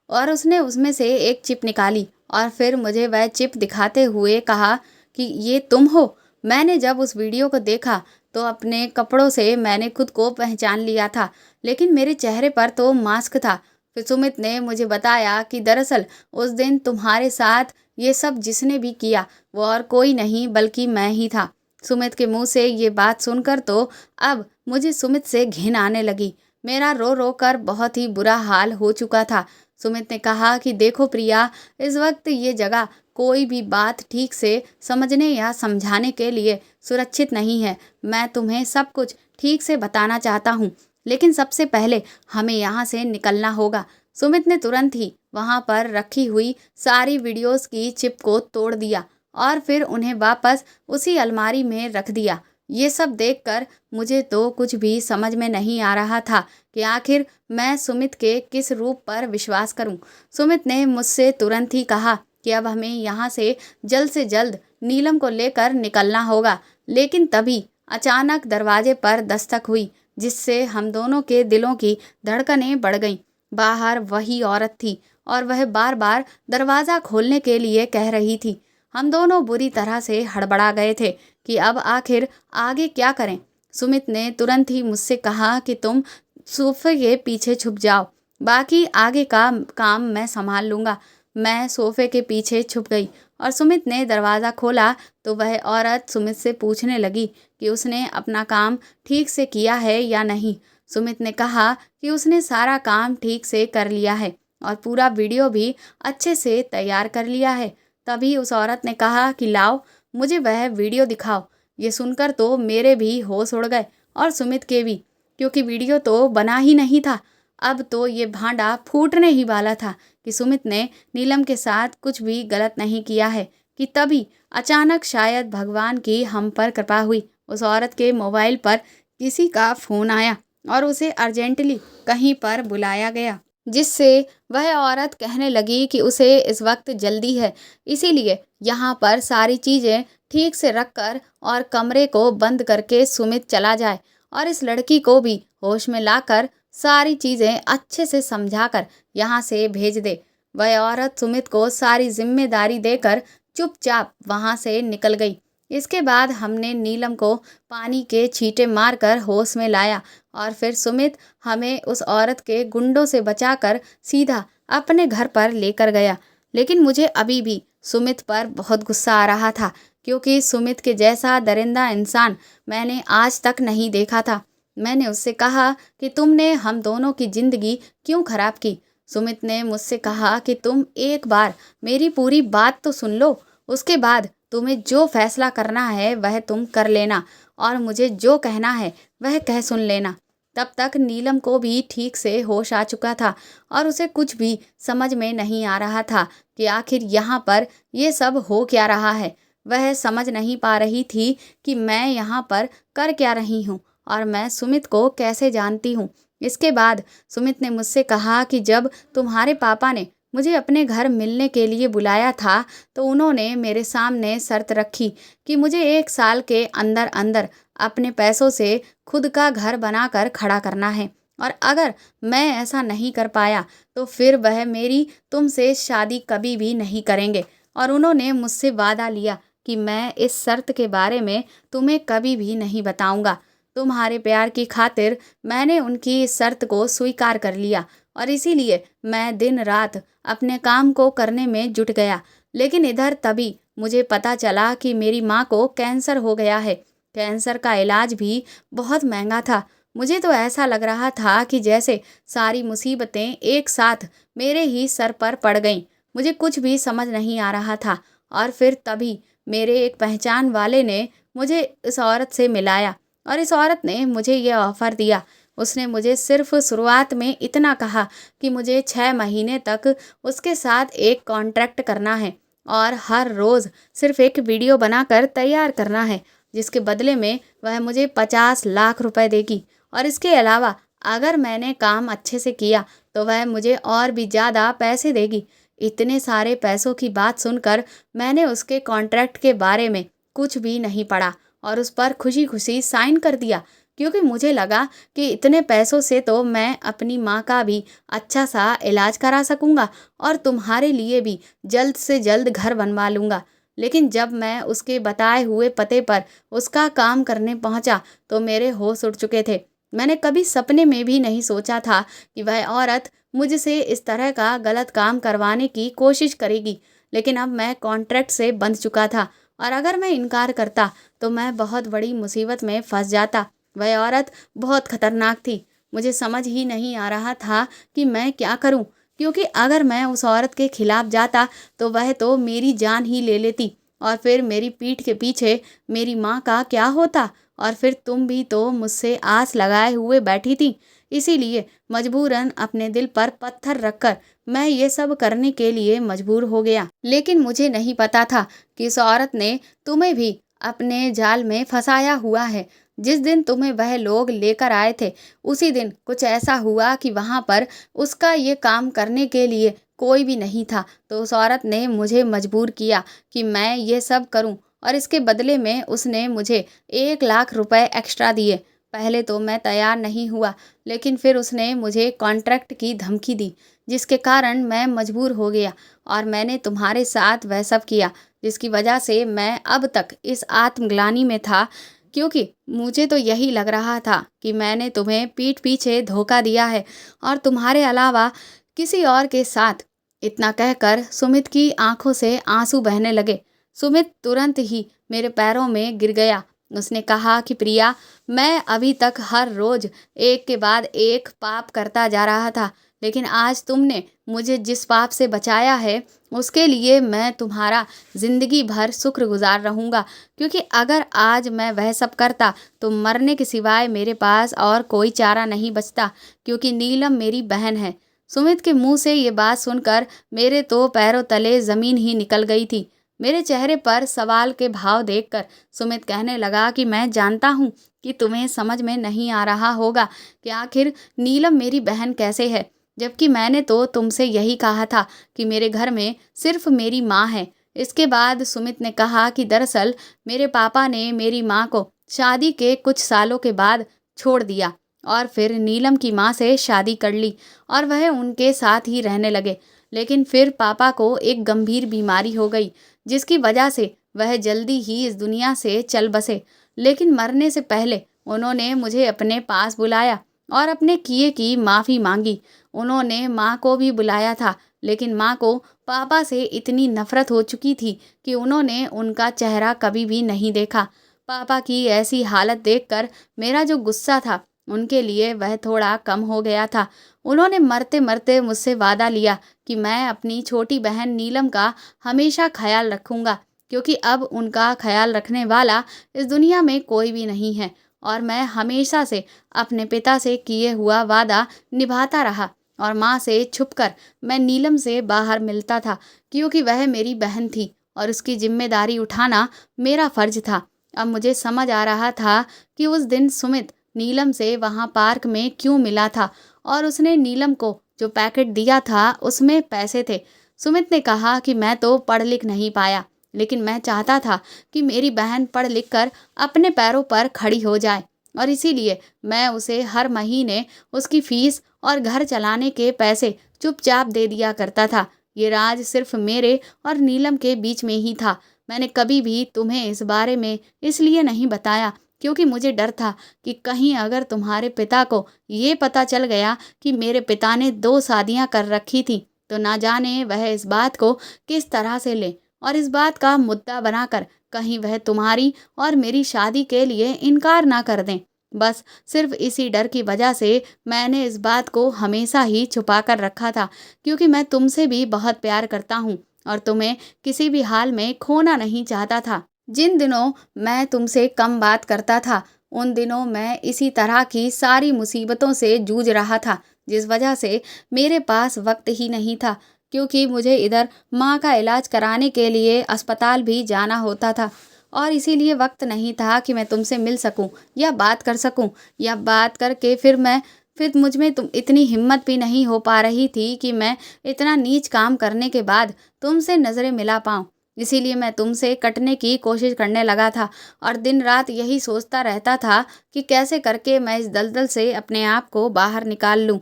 और उसने उसमें से एक चिप निकाली और फिर मुझे वह चिप दिखाते हुए कहा कि ये तुम हो। मैंने जब उस वीडियो को देखा तो अपने कपड़ों से मैंने खुद को पहचान लिया था, लेकिन मेरे चेहरे पर तो मास्क था। फिर सुमित ने मुझे बताया कि दरअसल उस दिन तुम्हारे साथ ये सब जिसने भी किया वो और कोई नहीं बल्कि मैं ही था। सुमित के मुंह से ये बात सुनकर तो अब मुझे सुमित से घिन आने लगी। मेरा रो रो कर बहुत ही बुरा हाल हो चुका था। सुमित ने कहा कि देखो प्रिया, इस वक्त ये जगह कोई भी बात ठीक से समझने या समझाने के लिए सुरक्षित नहीं है। मैं तुम्हें सब कुछ ठीक से बताना चाहता हूँ, लेकिन सबसे पहले हमें यहाँ से निकलना होगा। सुमित ने तुरंत ही वहाँ पर रखी हुई सारी वीडियोस की चिप को तोड़ दिया और फिर उन्हें वापस उसी अलमारी में रख दिया। ये सब देखकर मुझे तो कुछ भी समझ में नहीं आ रहा था कि आखिर मैं सुमित के किस रूप पर विश्वास करूं। सुमित ने मुझसे तुरंत ही कहा कि अब हमें यहाँ से जल्द नीलम को लेकर निकलना होगा, लेकिन तभी अचानक दरवाजे पर दस्तक हुई, जिससे हम दोनों के दिलों की धड़कनें बढ़ गईं। बाहर वही औरत थी और वह बार बार दरवाज़ा खोलने के लिए कह रही थी। हम दोनों बुरी तरह से हड़बड़ा गए थे कि अब आखिर आगे क्या करें। सुमित ने तुरंत ही मुझसे कहा कि तुम सोफे के पीछे छुप जाओ, बाकी आगे का काम मैं संभाल लूँगा। मैं सोफे के पीछे छुप गई और सुमित ने दरवाज़ा खोला तो वह औरत सुमित से पूछने लगी कि उसने अपना काम ठीक से किया है या नहीं। सुमित ने कहा कि उसने सारा काम ठीक से कर लिया है और पूरा वीडियो भी अच्छे से तैयार कर लिया है। तभी उस औरत ने कहा कि लाओ, मुझे वह वीडियो दिखाओ। ये सुनकर तो मेरे भी होश उड़ गए और सुमित के भी, क्योंकि वीडियो तो बना ही नहीं था। अब तो ये भांडा फूटने ही वाला था कि सुमित ने नीलम के साथ कुछ भी गलत नहीं किया है, कि तभी अचानक शायद भगवान की हम पर कृपा हुई। उस औरत के मोबाइल पर किसी का फ़ोन आया और उसे अर्जेंटली कहीं पर बुलाया गया। जिससे वह औरत कहने लगी कि उसे इस वक्त जल्दी है, इसीलिए यहाँ पर सारी चीज़ें ठीक से रखकर और कमरे को बंद करके सुमित चला जाए और इस लड़की को भी होश में लाकर सारी चीज़ें अच्छे से समझाकर यहाँ से भेज दे। वह औरत सुमित को सारी जिम्मेदारी देकर चुपचाप वहाँ से निकल गई। इसके बाद हमने नीलम को पानी के छींटे मारकर होश में लाया और फिर सुमित हमें उस औरत के गुंडों से बचाकर सीधा अपने घर पर लेकर गया। लेकिन मुझे अभी भी सुमित पर बहुत गुस्सा आ रहा था, क्योंकि सुमित के जैसा दरिंदा इंसान मैंने आज तक नहीं देखा था। मैंने उससे कहा कि तुमने हम दोनों की जिंदगी क्यों खराब की। सुमित ने मुझसे कहा कि तुम एक बार मेरी पूरी बात तो सुन लो, उसके बाद तुम्हें जो फैसला करना है वह तुम कर लेना और मुझे जो कहना है वह कह सुन लेना। तब तक नीलम को भी ठीक से होश आ चुका था और उसे कुछ भी समझ में नहीं आ रहा था कि आखिर यहाँ पर ये सब हो क्या रहा है। वह समझ नहीं पा रही थी कि मैं यहाँ पर कर क्या रही हूँ और मैं सुमित को कैसे जानती हूँ। इसके बाद सुमित ने मुझसे कहा कि जब तुम्हारे पापा ने मुझे अपने घर मिलने के लिए बुलाया था तो उन्होंने मेरे सामने शर्त रखी कि मुझे 1 साल के अंदर अंदर अपने पैसों से खुद का घर बनाकर खड़ा करना है और अगर मैं ऐसा नहीं कर पाया तो फिर वह मेरी तुमसे शादी कभी भी नहीं करेंगे। और उन्होंने मुझसे वादा लिया कि मैं इस शर्त के बारे में तुम्हें कभी भी नहीं बताऊंगा। तुम्हारे प्यार की खातिर मैंने उनकी इस शर्त को स्वीकार कर लिया और इसीलिए मैं दिन रात अपने काम को करने में जुट गया। लेकिन इधर तभी मुझे पता चला कि मेरी माँ को कैंसर हो गया है। कैंसर का इलाज भी बहुत महंगा था। मुझे तो ऐसा लग रहा था कि जैसे सारी मुसीबतें एक साथ मेरे ही सर पर पड़ गईं। मुझे कुछ भी समझ नहीं आ रहा था और फिर तभी मेरे एक पहचान वाले ने मुझे इस औरत से मिलाया और इस औरत ने मुझे ये ऑफ़र दिया। उसने मुझे सिर्फ शुरुआत में इतना कहा कि मुझे 6 महीने तक उसके साथ एक कॉन्ट्रैक्ट करना है और हर रोज़ सिर्फ एक वीडियो बनाकर तैयार करना है, जिसके बदले में वह मुझे 50 लाख रुपए देगी और इसके अलावा अगर मैंने काम अच्छे से किया तो वह मुझे और भी ज़्यादा पैसे देगी। इतने सारे पैसों की बात सुनकर मैंने उसके कॉन्ट्रैक्ट के बारे में कुछ भी नहीं पढ़ा और उस पर खुशी खुशी साइन कर दिया, क्योंकि मुझे लगा कि इतने पैसों से तो मैं अपनी माँ का भी अच्छा सा इलाज करा सकूँगा और तुम्हारे लिए भी जल्द से जल्द घर बनवा लूँगा। लेकिन जब मैं उसके बताए हुए पते पर उसका काम करने पहुँचा तो मेरे होश उड़ चुके थे। मैंने कभी सपने में भी नहीं सोचा था कि वह औरत मुझसे इस तरह का गलत काम करवाने की कोशिश करेगी। लेकिन अब मैं कॉन्ट्रैक्ट से बंध चुका था और अगर मैं इनकार करता तो मैं बहुत बड़ी मुसीबत में फंस जाता। वह औरत बहुत खतरनाक थी। मुझे समझ ही नहीं आ रहा था कि मैं क्या करूं, क्योंकि अगर मैं उस औरत के खिलाफ जाता तो वह तो मेरी जान ही ले लेती और फिर मेरी पीठ के पीछे मेरी माँ का क्या होता और फिर तुम भी तो मुझसे आस लगाए हुए बैठी थी। इसीलिए मजबूरन अपने दिल पर पत्थर रखकर मैं ये सब करने के लिए मजबूर हो गया। लेकिन मुझे नहीं पता था कि इस औरत ने तुम्हें भी अपने जाल में फंसाया हुआ है। जिस दिन तुम्हें वह लोग लेकर आए थे उसी दिन कुछ ऐसा हुआ कि वहाँ पर उसका ये काम करने के लिए कोई भी नहीं था, तो उस औरत ने मुझे मजबूर किया कि मैं ये सब करूं और इसके बदले में उसने मुझे 1 लाख रुपए एक्स्ट्रा दिए। पहले तो मैं तैयार नहीं हुआ, लेकिन फिर उसने मुझे कॉन्ट्रैक्ट की धमकी दी, जिसके कारण मैं मजबूर हो गया और मैंने तुम्हारे साथ वह सब किया, जिसकी वजह से मैं अब तक इस आत्मग्लानि में था, क्योंकि मुझे तो यही लग रहा था कि मैंने तुम्हें पीठ पीछे धोखा दिया है और तुम्हारे अलावा किसी और के साथ। इतना कहकर सुमित की आंखों से आंसू बहने लगे। सुमित तुरंत ही मेरे पैरों में गिर गया। उसने कहा कि प्रिया, मैं अभी तक हर रोज एक के बाद एक पाप करता जा रहा था, लेकिन आज तुमने मुझे जिस पाप से बचाया है उसके लिए मैं तुम्हारा जिंदगी भर शुक्रगुजार रहूँगा, क्योंकि अगर आज मैं वह सब करता तो मरने के सिवाय मेरे पास और कोई चारा नहीं बचता, क्योंकि नीलम मेरी बहन है। सुमित के मुंह से ये बात सुनकर मेरे तो पैरों तले जमीन ही निकल गई थी। मेरे चेहरे पर सवाल के भाव देखकर सुमित कहने लगा कि मैं जानता हूँ कि तुम्हें समझ में नहीं आ रहा होगा कि आखिर नीलम मेरी बहन कैसे है, जबकि मैंने तो तुमसे यही कहा था कि मेरे घर में सिर्फ मेरी माँ है। इसके बाद सुमित ने कहा कि दरअसल मेरे पापा ने मेरी माँ को शादी के कुछ सालों के बाद छोड़ दिया और फिर नीलम की माँ से शादी कर ली और वह उनके साथ ही रहने लगे। लेकिन फिर पापा को एक गंभीर बीमारी हो गई, जिसकी वजह से वह जल्दी ही इस दुनिया से चल बसे। लेकिन मरने से पहले उन्होंने मुझे अपने पास बुलाया और अपने किए की माफ़ी मांगी। उन्होंने माँ को भी बुलाया था, लेकिन माँ को पापा से इतनी नफरत हो चुकी थी कि उन्होंने उनका चेहरा कभी भी नहीं देखा। पापा की ऐसी हालत देखकर मेरा जो गुस्सा था उनके लिए वह थोड़ा कम हो गया था। उन्होंने मरते मरते मुझसे वादा लिया कि मैं अपनी छोटी बहन नीलम का हमेशा ख्याल रखूंगा, क्योंकि अब उनका ख्याल रखने वाला इस दुनिया में कोई भी नहीं है। और मैं हमेशा से अपने पिता से किए हुआ वादा निभाता रहा और माँ से छुपकर मैं नीलम से बाहर मिलता था, क्योंकि वह मेरी बहन थी और उसकी जिम्मेदारी उठाना मेरा फर्ज था। अब मुझे समझ आ रहा था कि उस दिन सुमित नीलम से वहाँ पार्क में क्यों मिला था और उसने नीलम को जो पैकेट दिया था उसमें पैसे थे। सुमित ने कहा कि मैं तो पढ़ लिख नहीं पाया, लेकिन मैं चाहता था कि मेरी बहन पढ़ लिख कर अपने पैरों पर खड़ी हो जाए, और इसीलिए मैं उसे हर महीने उसकी फीस और घर चलाने के पैसे चुपचाप दे दिया करता था। ये राज सिर्फ मेरे और नीलम के बीच में ही था। मैंने कभी भी तुम्हें इस बारे में इसलिए नहीं बताया क्योंकि मुझे डर था कि कहीं अगर तुम्हारे पिता को ये पता चल गया कि मेरे पिता ने 2 शादियां कर रखी थी, तो ना जाने वह इस बात को किस तरह से ले और इस बात का मुद्दा बनाकर कहीं वह तुम्हारी और मेरी शादी के लिए इनकार ना कर दें। बस सिर्फ इसी डर की वजह से मैंने इस बात को हमेशा ही छुपा कर रखा था, क्योंकि मैं तुमसे भी बहुत प्यार करता हूँ और तुम्हें किसी भी हाल में खोना नहीं चाहता था। जिन दिनों मैं तुमसे कम बात करता था, उन दिनों मैं इसी तरह की सारी मुसीबतों से जूझ रहा था, जिस वजह से मेरे पास वक्त ही नहीं था, क्योंकि मुझे इधर माँ का इलाज कराने के लिए अस्पताल भी जाना होता था और इसीलिए वक्त नहीं था कि मैं तुमसे मिल सकूं या बात कर सकूं, या बात करके फिर मुझ में तुम इतनी हिम्मत भी नहीं हो पा रही थी कि मैं इतना नीच काम करने के बाद तुमसे नज़रें मिला पाऊं। इसीलिए मैं तुमसे कटने की कोशिश करने लगा था और दिन रात यही सोचता रहता था कि कैसे करके मैं इस दलदल से अपने आप को बाहर निकाल लूं।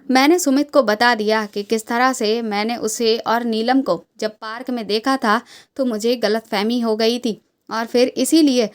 मैंने सुमित को बता दिया कि किस तरह से मैंने उसे और नीलम को जब पार्क में देखा था तो मुझे गलतफहमी हो गई थी, और फिर इसीलिए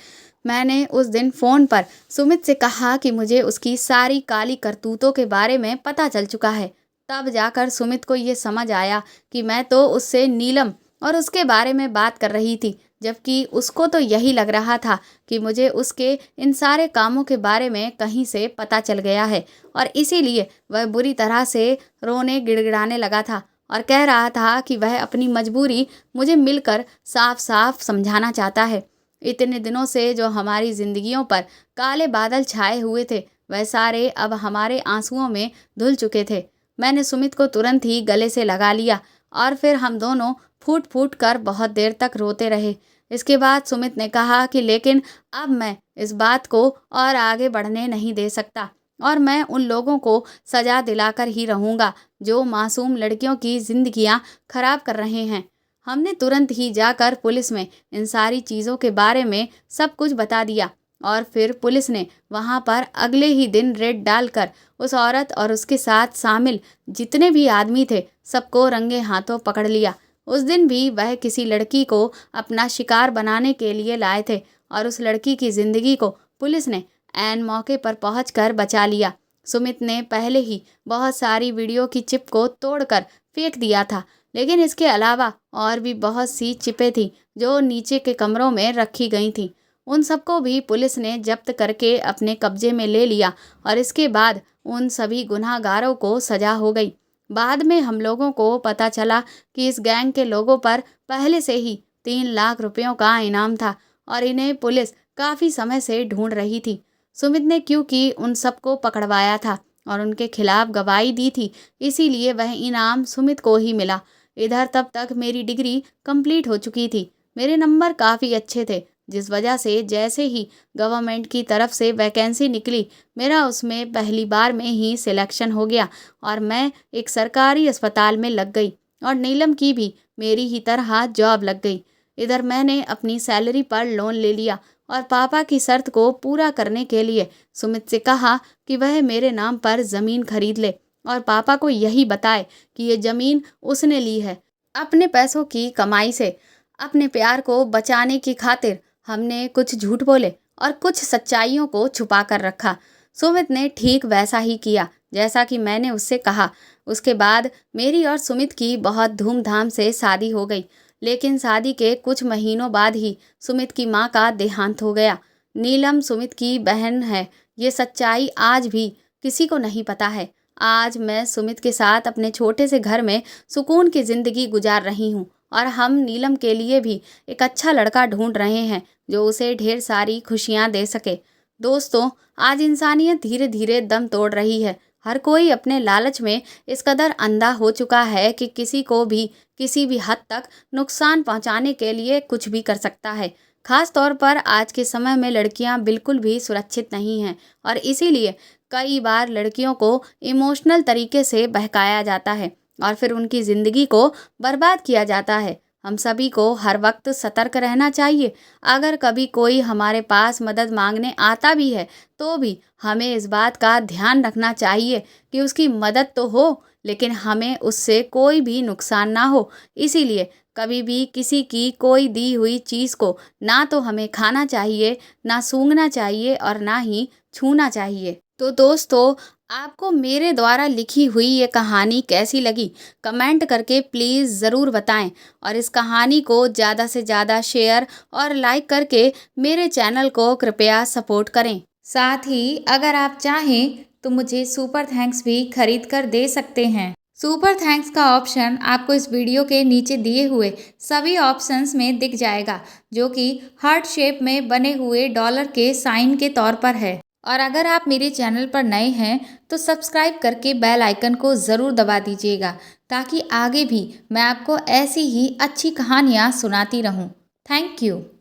मैंने उस दिन फ़ोन पर सुमित से कहा कि मुझे उसकी सारी काली करतूतों के बारे में पता चल चुका है। तब जाकर सुमित को ये समझ आया कि मैं तो उससे नीलम और उसके बारे में बात कर रही थी, जबकि उसको तो यही लग रहा था कि मुझे उसके इन सारे कामों के बारे में कहीं से पता चल गया है, और इसीलिए वह बुरी तरह से रोने गिड़गिड़ाने लगा था और कह रहा था कि वह अपनी मजबूरी मुझे मिलकर साफ साफ समझाना चाहता है। इतने दिनों से जो हमारी जिंदगियों पर काले बादल छाए हुए थे, वह सारे अब हमारे आंसुओं में धुल चुके थे। मैंने सुमित को तुरंत ही गले से लगा लिया और फिर हम दोनों फूट फूट कर बहुत देर तक रोते रहे। इसके बाद सुमित ने कहा कि लेकिन अब मैं इस बात को और आगे बढ़ने नहीं दे सकता और मैं उन लोगों को सजा दिलाकर ही रहूँगा जो मासूम लड़कियों की जिंदगियां खराब कर रहे हैं। हमने तुरंत ही जाकर पुलिस में इन सारी चीज़ों के बारे में सब कुछ बता दिया और फिर पुलिस ने वहां पर अगले ही दिन रेड डालकर उस औरत और उसके साथ शामिल जितने भी आदमी थे सबको रंगे हाथों पकड़ लिया। उस दिन भी वह किसी लड़की को अपना शिकार बनाने के लिए लाए थे और उस लड़की की ज़िंदगी को पुलिस ने ऐन मौके पर पहुंचकर बचा लिया। सुमित ने पहले ही बहुत सारी वीडियो की चिप को तोड़कर फेंक दिया था, लेकिन इसके अलावा और भी बहुत सी चिपें थी जो नीचे के कमरों में रखी गई थी। उन सबको भी पुलिस ने जब्त करके अपने कब्जे में ले लिया और इसके बाद उन सभी गुनहगारों को सजा हो गई। बाद में हम लोगों को पता चला कि इस गैंग के लोगों पर पहले से ही 3 लाख रुपयों का इनाम था और इन्हें पुलिस काफ़ी समय से ढूंढ रही थी। सुमित ने क्योंकि उन सबको पकड़वाया था और उनके खिलाफ गवाही दी थी, इसीलिए वह इनाम सुमित को ही मिला। इधर तब तक मेरी डिग्री कंप्लीट हो चुकी थी। मेरे नंबर काफ़ी अच्छे थे, जिस वजह से जैसे ही गवर्नमेंट की तरफ से वैकेंसी निकली, मेरा उसमें पहली बार में ही सिलेक्शन हो गया और मैं एक सरकारी अस्पताल में लग गई और नीलम की भी मेरी ही तरह जॉब लग गई। इधर मैंने अपनी सैलरी पर लोन ले लिया और पापा की शर्त को पूरा करने के लिए सुमित से कहा कि वह मेरे नाम पर ज़मीन खरीद ले और पापा को यही बताए कि ये ज़मीन उसने ली है अपने पैसों की कमाई से। अपने प्यार को बचाने की खातिर हमने कुछ झूठ बोले और कुछ सच्चाइयों को छुपा कर रखा। सुमित ने ठीक वैसा ही किया जैसा कि मैंने उससे कहा। उसके बाद मेरी और सुमित की बहुत धूमधाम से शादी हो गई, लेकिन शादी के कुछ महीनों बाद ही सुमित की माँ का देहांत हो गया। नीलम सुमित की बहन है, ये सच्चाई आज भी किसी को नहीं पता है। आज मैं सुमित के साथ अपने छोटे से घर में सुकून की ज़िंदगी गुजार रही हूँ और हम नीलम के लिए भी एक अच्छा लड़का ढूंढ रहे हैं जो उसे ढेर सारी खुशियाँ दे सके। दोस्तों, आज इंसानियत धीरे धीरे दम तोड़ रही है। हर कोई अपने लालच में इस कदर अंधा हो चुका है कि किसी को भी किसी भी हद तक नुकसान पहुंचाने के लिए कुछ भी कर सकता है। खास तौर पर आज के समय में लड़कियां बिल्कुल भी सुरक्षित नहीं हैं और इसीलिए कई बार लड़कियों को इमोशनल तरीके से बहकाया जाता है और फिर उनकी ज़िंदगी को बर्बाद किया जाता है। हम सभी को हर वक्त सतर्क रहना चाहिए। अगर कभी कोई हमारे पास मदद मांगने आता भी है तो भी हमें इस बात का ध्यान रखना चाहिए कि उसकी मदद तो हो लेकिन हमें उससे कोई भी नुकसान ना हो। इसीलिए कभी भी किसी की कोई दी हुई चीज़ को ना तो हमें खाना चाहिए, ना सूंघना चाहिए और ना ही छूना चाहिए। तो दोस्तों, आपको मेरे द्वारा लिखी हुई ये कहानी कैसी लगी कमेंट करके प्लीज़ ज़रूर बताएं और इस कहानी को ज़्यादा से ज़्यादा शेयर और लाइक करके मेरे चैनल को कृपया सपोर्ट करें। साथ ही अगर आप चाहें तो मुझे सुपर थैंक्स भी खरीद कर दे सकते हैं। सुपर थैंक्स का ऑप्शन आपको इस वीडियो के नीचे दिए हुए सभी ऑप्शंस में दिख जाएगा, जो कि हार्ट शेप में बने हुए डॉलर के साइन के तौर पर है। और अगर आप मेरे चैनल पर नए हैं तो सब्सक्राइब करके बेल आइकन को ज़रूर दबा दीजिएगा ताकि आगे भी मैं आपको ऐसी ही अच्छी कहानियाँ सुनाती रहूँ। Thank you.